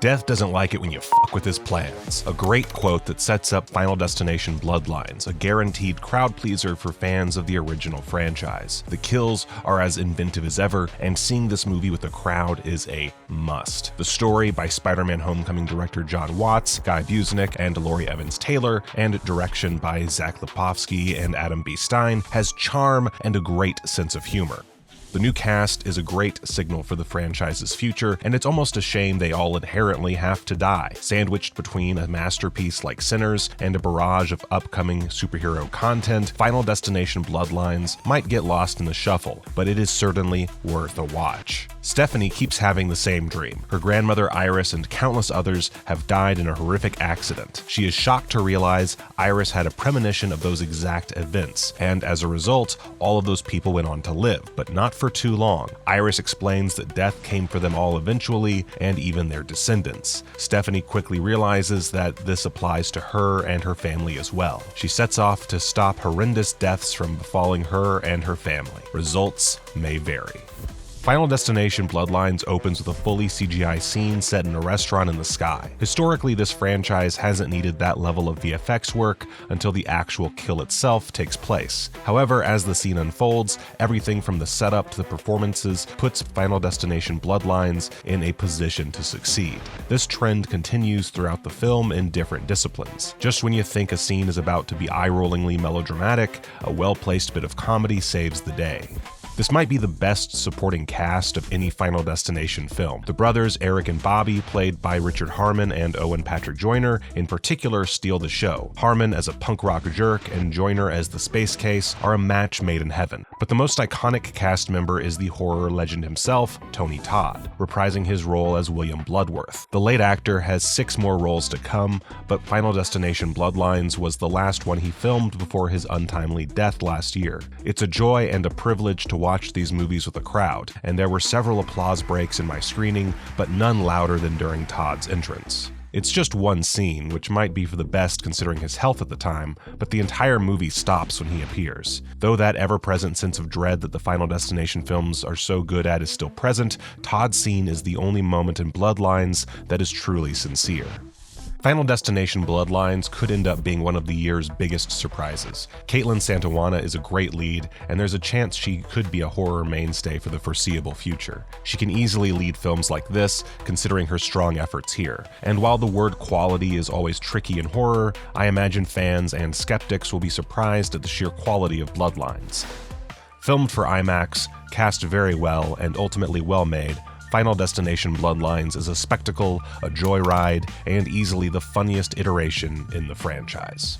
Death doesn't like it when you fuck with his plans. A great quote that sets up Final Destination Bloodlines, a guaranteed crowd pleaser for fans of the original franchise. The kills are as inventive as ever, and seeing this movie with a crowd is a must. The story, by Spider-Man Homecoming director Jon Watts, Guy Busnick, and Laurie Evans Taylor, and direction by Zach Lipovsky and Adam B. Stein, has charm and a great sense of humor. The new cast is a great signal for the franchise's future, and it's almost a shame they all inherently have to die. Sandwiched between a masterpiece like Sinners and a barrage of upcoming superhero content, Final Destination Bloodlines might get lost in the shuffle, but it is certainly worth a watch. Stephanie keeps having the same dream. Her grandmother Iris and countless others have died in a horrific accident. She is shocked to realize Iris had a premonition of those exact events, and as a result, all of those people went on to live, but not for too long. Iris explains that death came for them all eventually, and even their descendants. Stephanie quickly realizes that this applies to her and her family as well. She sets off to stop horrendous deaths from befalling her and her family. Results may vary. Final Destination Bloodlines opens with a fully CGI scene set in a restaurant in the sky. Historically, this franchise hasn't needed that level of VFX work until the actual kill itself takes place. However, as the scene unfolds, everything from the setup to the performances puts Final Destination Bloodlines in a position to succeed. This trend continues throughout the film in different disciplines. Just when you think a scene is about to be eye-rollingly melodramatic, a well-placed bit of comedy saves the day. This might be the best supporting cast of any Final Destination film. The brothers Eric and Bobby, played by Richard Harmon and Owen Patrick Joyner, in particular steal the show. Harmon as a punk rock jerk and Joyner as the space case are a match made in heaven. But the most iconic cast member is the horror legend himself, Tony Todd, reprising his role as William Bloodworth. The late actor has 6 more roles to come, but Final Destination Bloodlines was the last one he filmed before his untimely death last year. It's a joy and a privilege to watch these movies with a crowd, and there were several applause breaks in my screening, but none louder than during Todd's entrance. It's just one scene, which might be for the best considering his health at the time, but the entire movie stops when he appears. Though that ever-present sense of dread that the Final Destination films are so good at is still present, Todd's scene is the only moment in Bloodlines that is truly sincere. Final Destination Bloodlines could end up being one of the year's biggest surprises. Kaitlin Santa Juana is a great lead, and there's a chance she could be a horror mainstay for the foreseeable future. She can easily lead films like this, considering her strong efforts here. And while the word quality is always tricky in horror, I imagine fans and skeptics will be surprised at the sheer quality of Bloodlines. Filmed for IMAX, cast very well, and ultimately well made, Final Destination Bloodlines is a spectacle, a joyride, and easily the funniest iteration in the franchise.